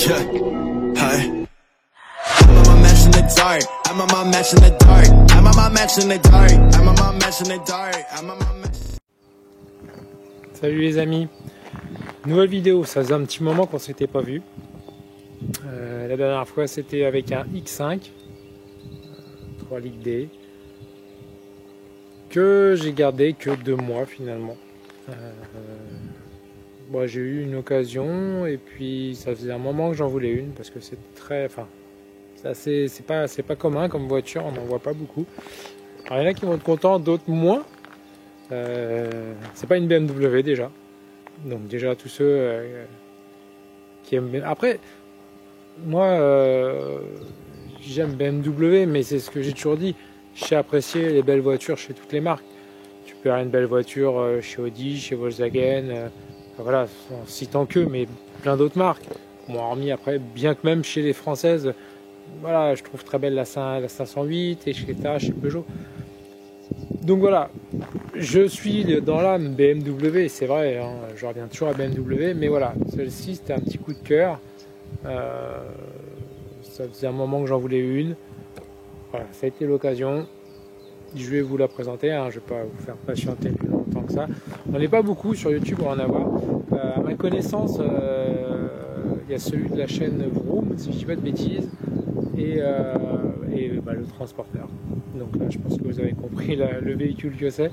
Yeah, hi. I'm on my match in the dark. I'm on my match in the dark. I'm on my match in the dark. I'm on my match in the dark. I'm on my match. Salut les amis, nouvelle vidéo, ça faisait un petit moment qu'on s'était pas vu. La dernière fois c'était avec un X5 3 Ligue D que j'ai gardé que 2 mois finalement. Bon, j'ai eu une occasion et puis ça faisait un moment que j'en voulais une parce que c'est très, enfin, c'est pas commun comme voiture, on n'en voit pas beaucoup. Alors, il y en a qui vont être contents, d'autres moins. C'est pas une BMW déjà, donc déjà tous ceux qui aiment. Après, moi j'aime BMW, mais c'est ce que j'ai toujours dit, je sais apprécier les belles voitures chez toutes les marques. Tu peux avoir une belle voiture chez Audi, chez Volkswagen, voilà, en citant que, mais plein d'autres marques. Bon, hormis après, bien que même chez les françaises, voilà, je trouve très belle la 508 et chez Peugeot. Donc voilà, je suis dans l'âme BMW, c'est vrai, hein, je reviens toujours à BMW, mais voilà, celle-ci c'était un petit coup de cœur. Ça faisait un moment que j'en voulais une. Voilà, ça a été l'occasion. Je vais vous la présenter, hein, je ne vais pas vous faire patienter plus longtemps que ça. On n'est pas beaucoup sur YouTube pour en avoir. À ma connaissance, il y a celui de la chaîne Vroom, si je ne dis pas de bêtises, et le transporteur. Donc là, je pense que vous avez compris le véhicule que c'est.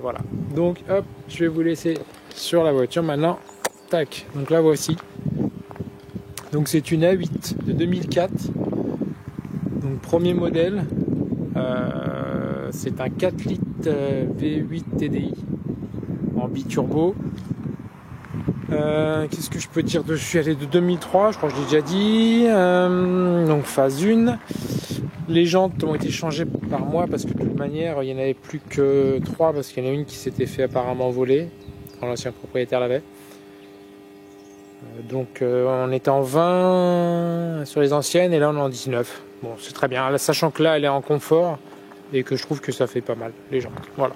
Voilà. Donc, hop, je vais vous laisser sur la voiture maintenant. Tac. Donc la voici. Donc c'est une A8 de 2004. Donc premier modèle. C'est un 4 litres V8 TDI en biturbo. Qu'est-ce que je peux dire dessus? Elle est de 2003, je crois que je l'ai déjà dit. Donc phase 1. Les jantes ont été changées par moi parce que de toute manière il n'y en avait plus que 3 parce qu'il y en a une qui s'était fait apparemment voler quand l'ancien propriétaire l'avait. Donc on était en 20 sur les anciennes et là on est en 19. Bon, c'est très bien, sachant que là elle est en confort et que je trouve que ça fait pas mal les jantes. Voilà.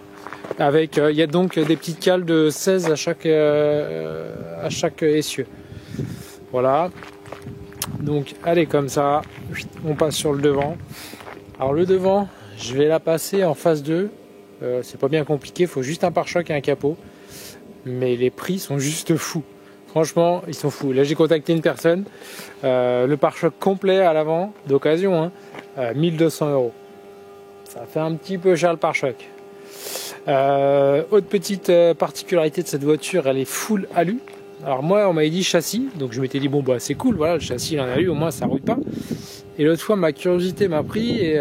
Avec il y a donc des petites cales de 16 à chaque essieu. Voilà. Donc allez, comme ça, on passe sur le devant. Alors le devant, je vais la passer en phase 2. C'est pas bien compliqué, il faut juste un pare-choc et un capot. Mais les prix sont juste fous. Franchement, ils sont fous. Là, j'ai contacté une personne. Le pare-choc complet à l'avant, d'occasion, 1200 €. Ça fait un petit peu cher le pare-choc. Autre petite particularité de cette voiture, elle est full alu. Alors moi, on m'avait dit châssis, donc je m'étais dit bon bah c'est cool, voilà, le châssis il en a eu, au moins ça rouille pas. Et l'autre fois, ma curiosité m'a pris et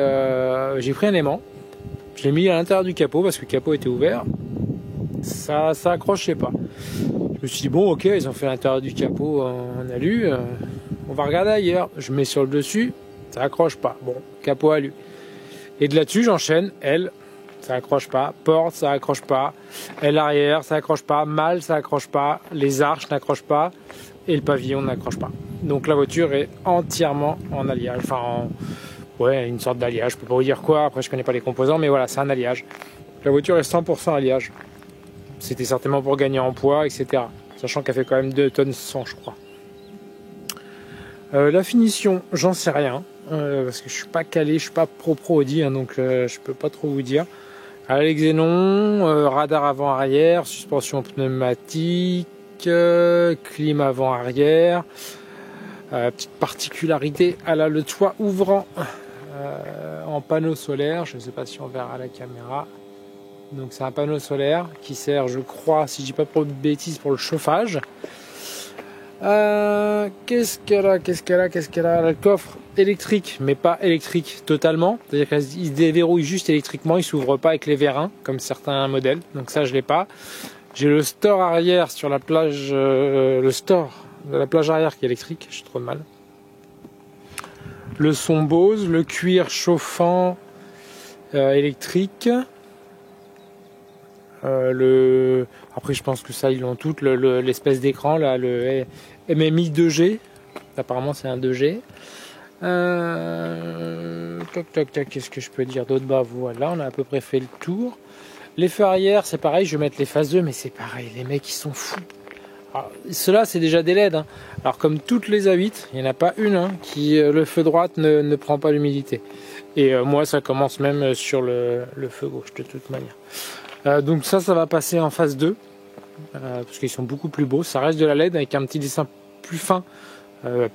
j'ai pris un aimant. Je l'ai mis à l'intérieur du capot parce que le capot était ouvert. Ça accrochait pas. Je me suis dit bon ok, ils ont fait l'intérieur du capot en alu, on va regarder ailleurs. Je mets sur le dessus, ça accroche pas. Bon, capot alu. Et de là-dessus, j'enchaîne, aile, ça accroche pas, porte, ça accroche pas, aile arrière, ça accroche pas, malle, ça accroche pas, les arches n'accrochent pas, et le pavillon n'accroche pas. Donc la voiture est entièrement en alliage, enfin ouais, une sorte d'alliage, je peux pas vous dire quoi, après je connais pas les composants, mais voilà, c'est un alliage. La voiture est 100% alliage. C'était certainement pour gagner en poids, etc. Sachant qu'elle fait quand même 2 tonnes 100, je crois. La finition, j'en sais rien, parce que je suis pas calé, je suis pas pro Audi, donc je peux pas trop vous dire. Avec xénon, radar avant-arrière, suspension pneumatique, clim avant-arrière. Petite particularité, elle a le toit ouvrant en panneau solaire, je ne sais pas si on verra à la caméra. Donc c'est un panneau solaire qui sert, je crois, si je dis pas trop de bêtises, pour le chauffage. Qu'est-ce qu'elle a? Le coffre électrique, mais pas électrique totalement. C'est-à-dire qu'il se déverrouille juste électriquement, il s'ouvre pas avec les vérins, comme certains modèles. Donc ça, je l'ai pas. J'ai le store arrière sur la plage, le store de la plage arrière qui est électrique, j'ai trop de mal. Le son Bose, le cuir chauffant électrique. Après je pense que ça ils l'ont toutes, l'espèce d'écran là, le MMI 2G, apparemment c'est un 2G. Qu'est-ce que je peux dire d'autre? Bah voilà, on a à peu près fait le tour. Les feux arrière c'est pareil, je vais mettre les phases 2, mais c'est pareil, les mecs ils sont fous. Ceux-là, c'est déjà des LED. Hein. Alors, comme toutes les A8, il n'y en a pas une qui, le feu droite, ne prend pas l'humidité. Et moi, ça commence même sur le feu gauche, de toute manière. Donc ça va passer en phase 2. Parce qu'ils sont beaucoup plus beaux. Ça reste de la LED avec un petit dessin plus fin,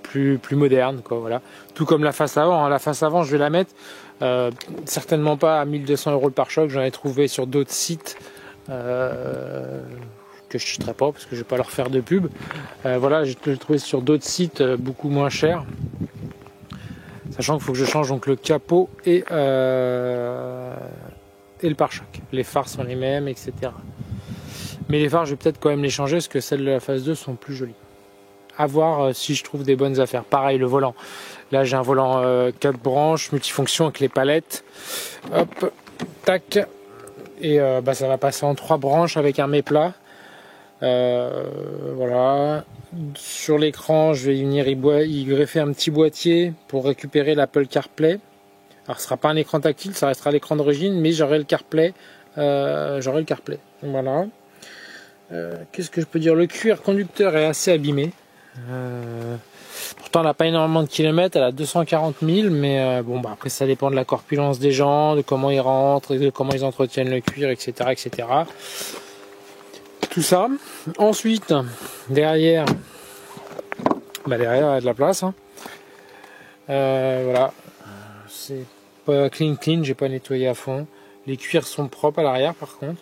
plus moderne, quoi, voilà. Tout comme la face avant. Hein. La face avant, je vais la mettre certainement pas à 1200 € le pare-choc. J'en ai trouvé sur d'autres sites que je ne citerai pas parce que je ne vais pas leur faire de pub. Voilà, j'ai trouvé sur d'autres sites beaucoup moins chers. Sachant qu'il faut que je change donc le capot et le pare-choc. Les phares sont les mêmes, etc. Mais les phares, je vais peut-être quand même les changer parce que celles de la phase 2 sont plus jolies. À voir si je trouve des bonnes affaires. Pareil, le volant. Là, j'ai un volant 4 branches, multifonction avec les palettes. Hop, tac. Et ça va passer en 3 branches avec un méplat. Voilà. Sur l'écran, je vais venir y greffer un petit boîtier pour récupérer l'Apple CarPlay. Alors, ce sera pas un écran tactile, ça restera l'écran d'origine, mais j'aurai le CarPlay. Voilà. Qu'est-ce que je peux dire? Le cuir conducteur est assez abîmé. Pourtant, elle n'a pas énormément de kilomètres, elle a 240 000, mais après, ça dépend de la corpulence des gens, de comment ils rentrent, de comment ils entretiennent le cuir, etc., etc. Tout ça. Ensuite, derrière, il y a de la place. Hein. Voilà. C'est pas clean, j'ai pas nettoyé à fond. Les cuirs sont propres à l'arrière, par contre.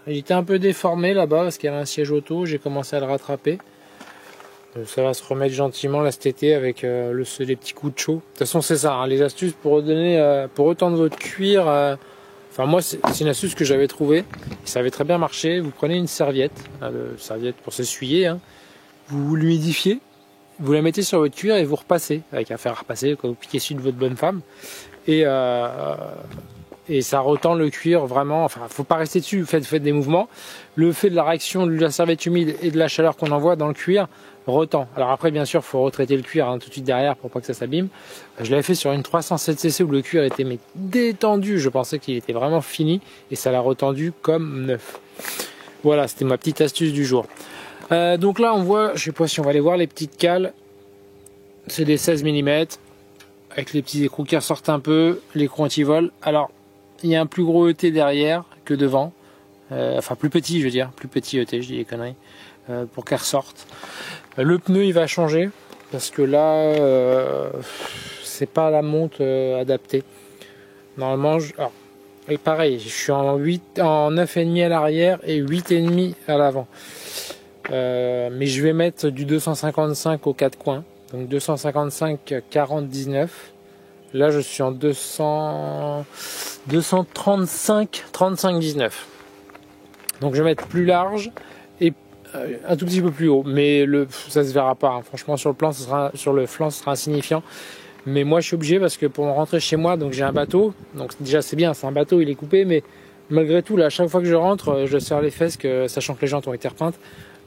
Il était un peu déformé là-bas parce qu'il y avait un siège auto. J'ai commencé à le rattraper. Ça va se remettre gentiment là cet été avec les petits coups de chaud. De toute façon, c'est ça, hein, les astuces pour retendre votre cuir. Enfin, moi, c'est une astuce que j'avais trouvée. Ça avait très bien marché. Vous prenez une serviette, serviette pour s'essuyer. Hein, vous l'humidifiez, vous la mettez sur votre cuir et vous repassez avec un fer à repasser quand vous piquez celui de votre bonne femme. Et ça retend le cuir vraiment. Enfin, faut pas rester dessus. Faites des mouvements. Le fait de la réaction de la serviette humide et de la chaleur qu'on envoie dans le cuir retend. Alors après, bien sûr, faut retraiter le cuir tout de suite derrière pour pas que ça s'abîme. Je l'avais fait sur une 307cc où le cuir était détendu. Je pensais qu'il était vraiment fini et ça l'a retendu comme neuf. Voilà, c'était ma petite astuce du jour. Donc là, on voit, je sais pas si on va aller voir les petites cales. C'est des 16 mm avec les petits écrous qui ressortent un peu, l'écrou anti-vol. Alors, il y a un plus gros ET derrière que devant. Enfin, plus petit, je veux dire. Plus petit ET, je dis des conneries. Pour qu'elle ressorte. Le pneu, il va changer. Parce que là, c'est pas la monte adaptée. Normalement, et pareil, je suis en 9,5 à l'arrière et 8,5 à l'avant. Mais je vais mettre du 255 aux 4 coins. Donc 255, 40, 19. Là, je suis en 235, 35, 19. Donc je vais mettre plus large et un tout petit peu plus haut. Mais ça se verra pas. Hein. Franchement, sur le flanc, ce sera insignifiant. Mais moi, je suis obligé parce que pour rentrer chez moi, donc j'ai un bateau. Donc déjà, c'est bien, c'est un bateau, il est coupé. Mais malgré tout, là, à chaque fois que je rentre, je serre les fesses, sachant que les jantes ont été repeintes.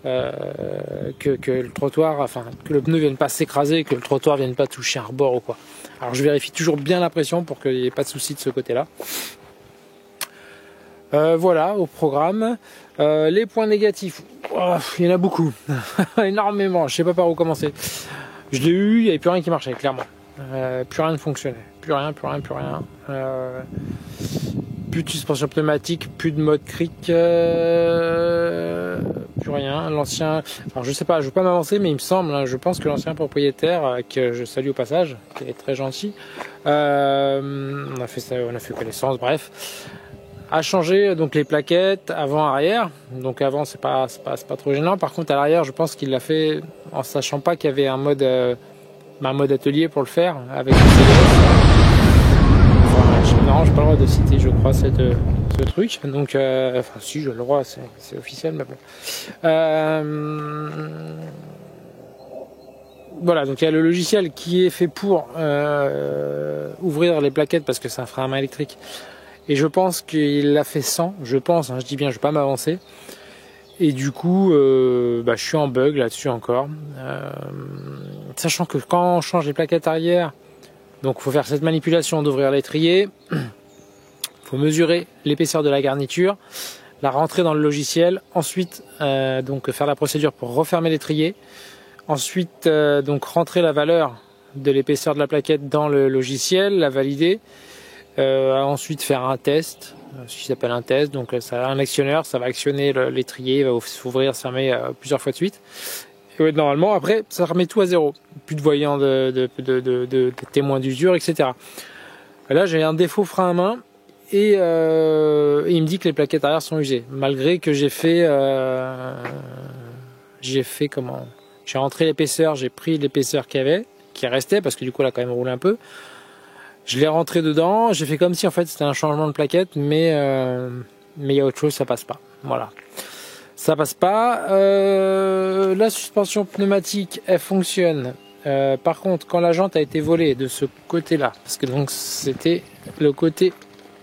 Que le trottoir, enfin que le pneu vienne pas s'écraser, que le trottoir vienne pas toucher un rebord ou quoi. Alors je vérifie toujours bien la pression pour qu'il n'y ait pas de souci de ce côté-là. Voilà au programme. Les points négatifs, il y en a beaucoup, énormément. Je sais pas par où commencer. Je l'ai eu, il n'y avait plus rien qui marchait, clairement. Plus rien ne fonctionnait, plus rien. Plus de suspension pneumatique, plus de mode cric, plus rien. L'ancien, alors je sais pas, je veux pas m'avancer, mais il me semble, hein, je pense que l'ancien propriétaire, que je salue au passage, qui est très gentil, on a fait connaissance, bref, a changé donc les plaquettes avant-arrière. Donc avant c'est pas trop gênant. Par contre à l'arrière, je pense qu'il l'a fait en sachant pas qu'il y avait un mode atelier pour le faire avec le CDS. Non, j'ai pas le droit de citer, je crois, ce truc. Donc, enfin, si, j'ai le droit, c'est officiel, mais bon. Voilà, donc il y a le logiciel qui est fait pour ouvrir les plaquettes parce que c'est un frein à main électrique. Et je pense qu'il l'a fait sans, je pense, hein, je dis bien, je vais pas m'avancer. Et du coup, je suis en bug là-dessus encore. Sachant que quand on change les plaquettes arrière, donc il faut faire cette manipulation d'ouvrir l'étrier, il faut mesurer l'épaisseur de la garniture, la rentrer dans le logiciel, ensuite donc faire la procédure pour refermer l'étrier, ensuite donc rentrer la valeur de l'épaisseur de la plaquette dans le logiciel, la valider, ensuite faire un test, ce qui s'appelle un test, donc ça a un actionneur, ça va actionner l'étrier, il va s'ouvrir, se fermer plusieurs fois de suite. Et ouais, normalement après ça remet tout à zéro, plus de voyants de témoins d'usure, etc. Et là j'ai un défaut frein à main et il me dit que les plaquettes arrière sont usées, malgré que j'ai fait comment, j'ai rentré l'épaisseur, j'ai pris l'épaisseur qu'il y avait, qui restait parce que du coup elle a quand même roulé un peu. Je l'ai rentré dedans, j'ai fait comme si en fait c'était un changement de plaquette, mais il y a autre chose, ça passe pas. Voilà, ça passe pas. La suspension pneumatique, elle fonctionne. Par contre, quand la jante a été volée de ce côté-là, parce que donc c'était le côté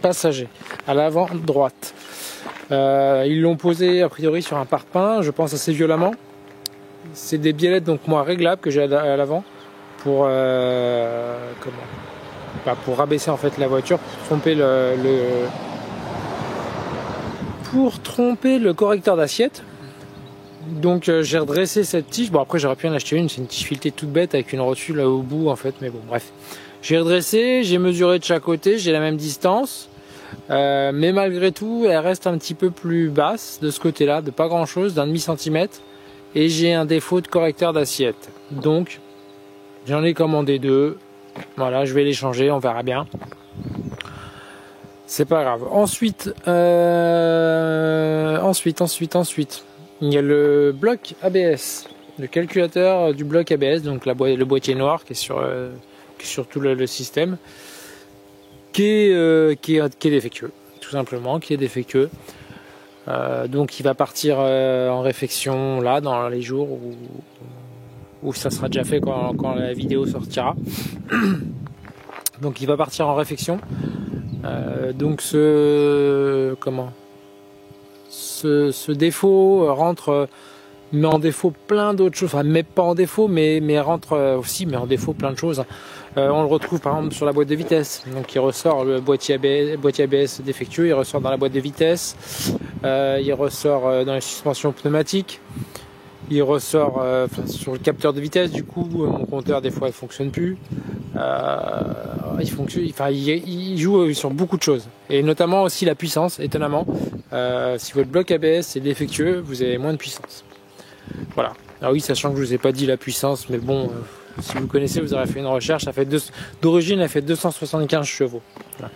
passager, à l'avant droite, ils l'ont posé a priori sur un pare-pain, je pense assez violemment. C'est des biellettes donc moi réglables que j'ai à l'avant pour pour rabaisser en fait la voiture, pour tromper le correcteur d'assiette. Donc j'ai redressé cette tige. Bon après j'aurais pu en acheter une, c'est une tige filetée toute bête avec une rotule là au bout en fait, mais bon bref. J'ai redressé, j'ai mesuré de chaque côté, j'ai la même distance, mais malgré tout elle reste un petit peu plus basse de ce côté-là, de pas grand chose, d'un demi-centimètre, et j'ai un défaut de correcteur d'assiette. Donc j'en ai commandé 2. Voilà, je vais les changer, on verra bien. C'est pas grave. Ensuite, il y a le bloc ABS, le calculateur du bloc ABS, donc le boîtier noir qui est sur tout le système, qui est défectueux, tout simplement, qui est défectueux. Donc il va partir en réfection là dans les jours où ça sera déjà fait quand la vidéo sortira. Donc il va partir en réfection. Donc ce défaut rentre, met en défaut plein d'autres choses, enfin met pas en défaut mais rentre aussi, met en défaut plein de choses. On le retrouve par exemple sur la boîte de vitesse, donc il ressort le boîtier ABS défectueux, il ressort dans la boîte de vitesse, il ressort dans les suspensions pneumatiques, il ressort sur le capteur de vitesse, du coup mon compteur des fois il fonctionne plus, il joue sur beaucoup de choses, et notamment aussi la puissance, étonnamment. Si votre bloc ABS est défectueux, vous avez moins de puissance. Voilà. Ah oui, sachant que je vous ai pas dit la puissance, mais bon, si vous connaissez, vous aurez fait une recherche, d'origine elle fait 275 chevaux. Voilà.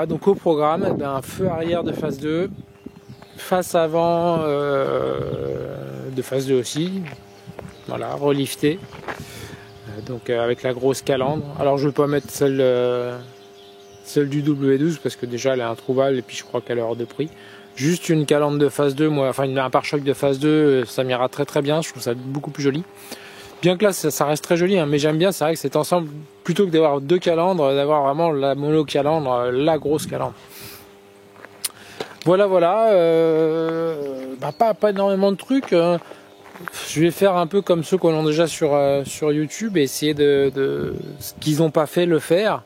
Donc au programme, un feu arrière de phase 2, face avant de phase 2 aussi, voilà, relifté, donc avec la grosse calandre. Alors je vais pas mettre celle du W12 parce que déjà elle est introuvable et puis je crois qu'elle est hors de prix. Juste une calandre de phase 2, un pare-choc de phase 2, ça m'ira très très bien, je trouve ça beaucoup plus joli. Bien que là ça reste très joli, mais j'aime bien, c'est vrai que cet ensemble, plutôt que d'avoir 2 calandres, d'avoir vraiment la mono-calandre, la grosse calandre. Voilà, pas énormément de trucs. Je vais faire un peu comme ceux qu'on a déjà sur YouTube et essayer de ce qu'ils n'ont pas fait, le faire,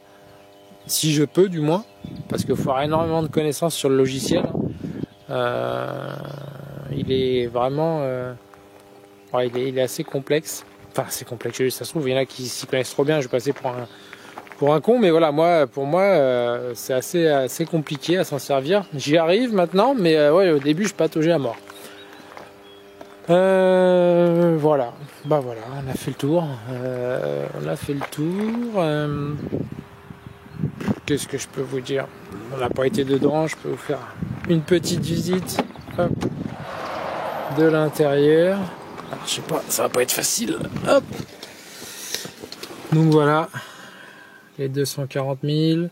si je peux du moins, parce qu'il faut avoir énormément de connaissances sur le logiciel. Il est vraiment, il est assez complexe. Enfin, c'est complexe. Ça se trouve, il y en a qui s'y connaissent trop bien. Je vais passer pour un con, mais voilà, pour moi, c'est assez compliqué à s'en servir. J'y arrive maintenant, mais au début, je pataugeais à mort. Voilà, on a fait le tour. Qu'est-ce que je peux vous dire? On n'a pas été dedans, je peux vous faire une petite visite de l'intérieur. Je sais pas, ça va pas être facile. Hop. Donc voilà, les 240 000.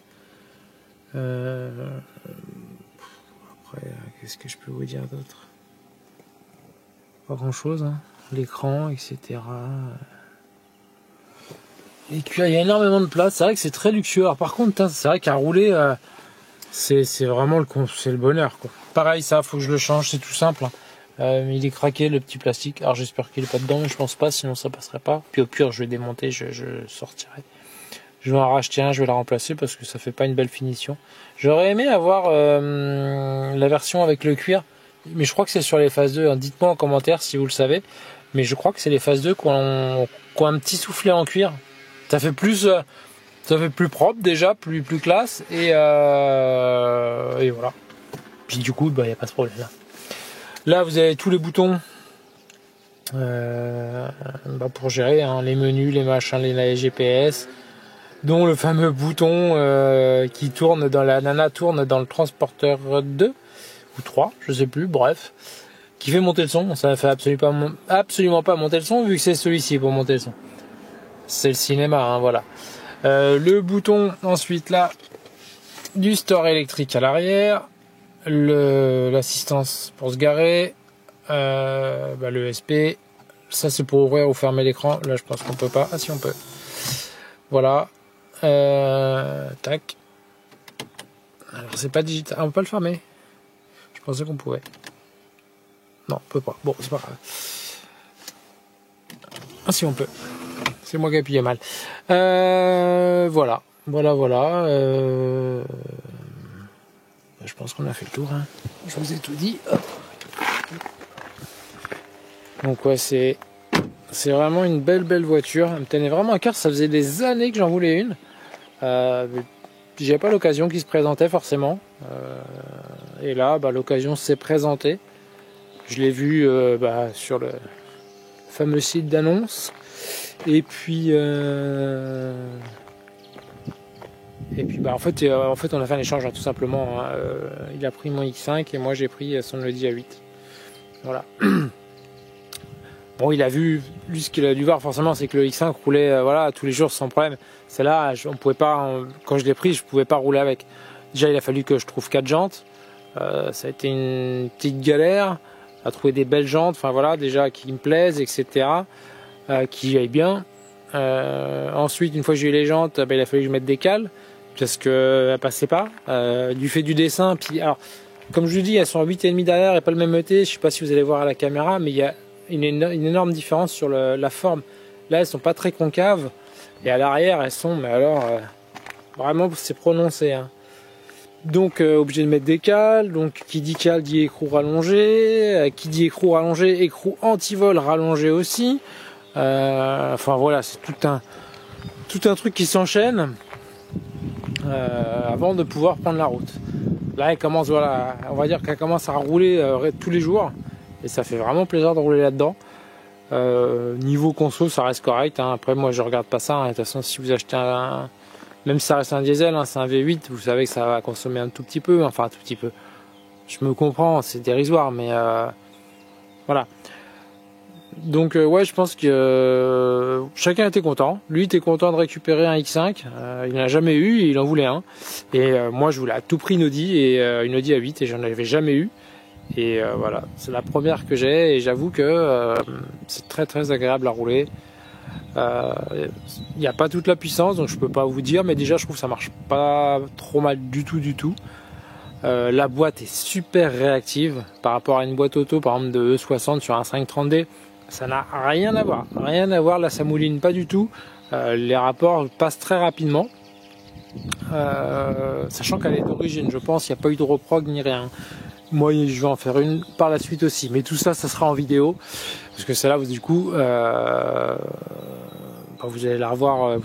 Après, qu'est-ce que je peux vous dire d'autre? Pas grand chose, hein. L'écran, etc. Et puis il y a énormément de place, c'est vrai que c'est très luxueux. Alors par contre, c'est vrai qu'à rouler, c'est vraiment le bonheur, quoi. Pareil, ça, faut que je le change, c'est tout simple, hein. Il est craqué, le petit plastique. Alors j'espère qu'il est pas dedans, mais je pense pas, sinon ça passerait pas. Puis au pire, je vais démonter, je sortirai. Je vais en racheter un, je vais la remplacer parce que ça fait pas une belle finition. J'aurais aimé avoir la version avec le cuir, mais je crois que c'est sur les phases 2. Hein. Dites-moi en commentaire si vous le savez, mais je crois que c'est les phases 2 qui ont un petit soufflet en cuir. Ça fait plus propre déjà, plus classe, et voilà. Puis du coup, y a pas de problème. Là, vous avez tous les boutons pour gérer les menus, les machins, les GPS, dont le fameux bouton qui tourne dans la nana tourne dans le transporteur 2 ou 3, je sais plus, bref, qui fait monter le son. Ça ne fait absolument pas monter le son vu que c'est celui-ci pour monter le son. C'est le cinéma, hein, voilà. Le bouton ensuite là du store électrique à l'arrière, l'assistance pour se garer, le SP, ça c'est pour ouvrir ou fermer l'écran. Là je pense qu'on peut pas. Ah si on peut. Voilà. Tac. Alors c'est pas digital. Ah, on peut pas le fermer. Je pensais qu'on pouvait. Non, on peut pas. Bon, c'est pas grave. Ah si on peut. C'est moi qui ai appuyé mal. Voilà. Je pense qu'on a fait le tour. Hein. Je vous ai tout dit. Hop. Donc ouais, c'est vraiment une belle voiture. Elle me tenait vraiment à cœur. Ça faisait des années que j'en voulais une. J'avais pas l'occasion qui se présentait forcément. Et là, l'occasion s'est présentée. Je l'ai vu sur le fameux site d'annonce. Et puis en fait on a fait un échange tout simplement. Hein. Il a pris mon X5 et moi j'ai pris son Audi A8. Voilà. Bon, il a vu, lui ce qu'il a dû voir forcément, c'est que le X5 roulait tous les jours sans problème. C'est là, on pouvait pas, quand je l'ai pris, je pouvais pas rouler avec. Déjà, il a fallu que je trouve 4 jantes. Ça a été une petite galère à trouver des belles jantes. Enfin voilà, déjà qui me plaisent, etc. Qui aillent bien. Ensuite, une fois que j'ai eu les jantes, il a fallu que je mette des cales parce que elles passaient pas. Du fait du dessin. Puis alors, comme je vous dis, elles sont à 8,5 derrière et pas le même ET. Je sais pas si vous allez voir à la caméra, mais il y a une énorme différence sur la forme. Là, elles sont pas très concaves et à l'arrière, elles sont, mais alors vraiment c'est prononcé. Hein. Donc obligé de mettre des cales. Donc qui dit cale dit écrou rallongé. Qui dit écrou rallongé, écrou anti-vol rallongé aussi. Enfin voilà, c'est tout un truc qui s'enchaîne avant de pouvoir prendre la route. Là, elle commence, on va dire qu'elle commence à rouler tous les jours et ça fait vraiment plaisir de rouler là-dedans. Niveau conso, ça reste correct. Hein. Après, moi, je regarde pas ça. Hein. De toute façon, si vous achetez même si ça reste un diesel, hein, c'est un V8, vous savez que ça va consommer un tout petit peu. Enfin, un tout petit peu. Je me comprends, c'est dérisoire, mais voilà. Donc ouais, je pense que chacun était content. Lui était content de récupérer un X5. Il n'en a jamais eu, il en voulait un. Et moi, je voulais à tout prix une Audi et une Audi A8 et j'en avais jamais eu. Et voilà, c'est la première que j'ai et j'avoue que c'est très agréable à rouler. Il n'y a pas toute la puissance, donc je peux pas vous dire, mais déjà je trouve que ça marche pas trop mal du tout. La boîte est super réactive par rapport à une boîte auto, par exemple de E60 sur un 530D. Ça n'a rien à voir, là ça mouline pas du tout, les rapports passent très rapidement, sachant qu'elle est d'origine, je pense, il n'y a pas eu de reprog ni rien. Moi je vais en faire une par la suite aussi, mais tout ça sera en vidéo, parce que celle-là du coup, vous allez la revoir,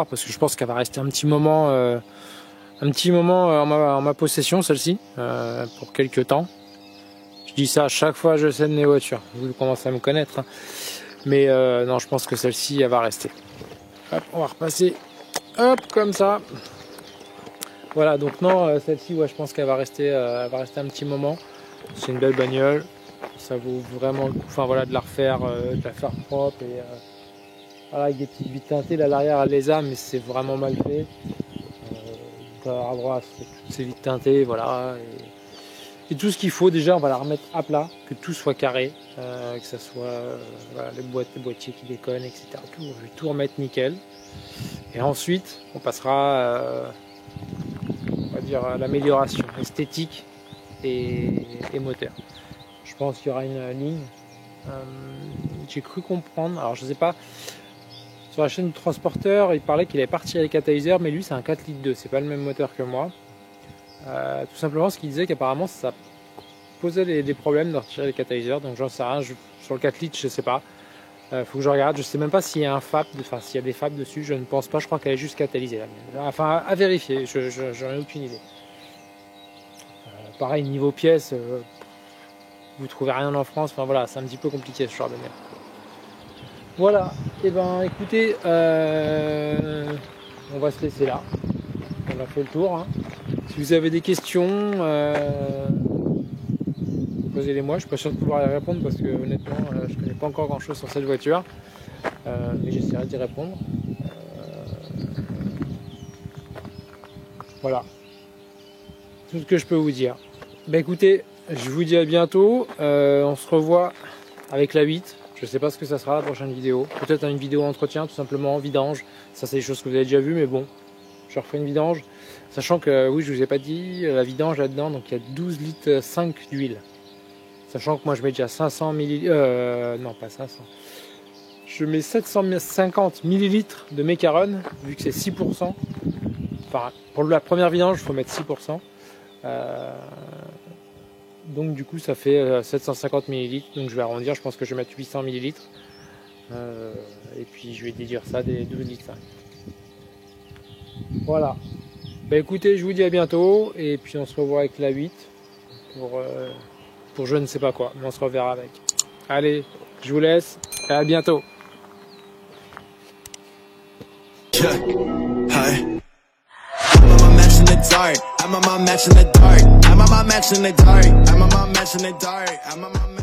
parce que je pense qu'elle va rester un petit moment en ma possession, celle-ci, pour quelques temps. Je dis ça à chaque fois je scène mes voitures, vous commencez à me connaître, hein. Mais non, je pense que celle-ci elle va rester. Hop, on va repasser, hop, comme ça. Voilà, donc non, celle-ci, ouais, je pense qu'elle va rester, un petit moment. C'est une belle bagnole, ça vaut vraiment le coup, enfin voilà, de la refaire, de la faire propre et voilà, avec des petites vitres teintées. Là, l'arrière elle les a, mais c'est vraiment mal fait. On va avoir droit à toutes ces vitres teintées, voilà. Et tout ce qu'il faut, déjà on va la remettre à plat, que tout soit carré, que ça soit voilà, les boîtiers qui déconnent, etc. Je vais tout remettre nickel. Et ensuite on passera on va dire à l'amélioration esthétique et moteur. Je pense qu'il y aura une ligne. J'ai cru comprendre, alors je sais pas, Sur la chaîne du transporteur, il parlait qu'il avait pas retiré les catalyseurs, mais lui c'est un 4 litres 2, c'est pas le même moteur que moi. Tout simplement, ce qu'il disait qu'apparemment ça posait des problèmes de retirer les catalyseurs, donc j'en sais rien, sur le 4 litres je sais pas. Faut que je regarde, je sais même pas s'il y a un FAP, enfin s'il y a des FAP dessus, je ne pense pas, je crois qu'elle est juste catalysée. Enfin à vérifier, j'en ai aucune idée. Pareil, niveau pièces, vous trouvez rien en France, enfin voilà, c'est un petit peu compliqué ce genre de merde. Voilà, et ben écoutez, on va se laisser là, on a fait le tour. Hein. Si vous avez des questions, posez-les-moi, je suis pas sûr de pouvoir y répondre parce que honnêtement je connais pas encore grand chose sur cette voiture, mais j'essaierai d'y répondre. Voilà, tout ce que je peux vous dire. Ben écoutez, je vous dis à bientôt, on se revoit avec la 8, je sais pas ce que ça sera la prochaine vidéo, peut-être une vidéo entretien tout simplement, vidange, ça c'est des choses que vous avez déjà vues mais bon, je refais une vidange, sachant que oui je vous ai pas dit, la vidange là-dedans, donc il y a 12 litres 5 d'huile. Sachant que moi je mets déjà 500 ml, non pas 500, je mets 750 ml de Mécaron, vu que c'est 6%, enfin pour la première vidange il faut mettre 6%, donc du coup ça fait 750 ml, donc je vais arrondir, je pense que je vais mettre 800 ml, et puis je vais déduire ça des 12 litres 5. Voilà, bah écoutez je vous dis à bientôt, et puis on se revoit avec la 8, pour je ne sais pas quoi, mais on se reverra avec. Allez, je vous laisse, et à bientôt. Yeah. Hi. I'm on my match in the dark. I'm on my match in the dark. I'm on my match in the dark. I'm on my match in the dark. I'm on my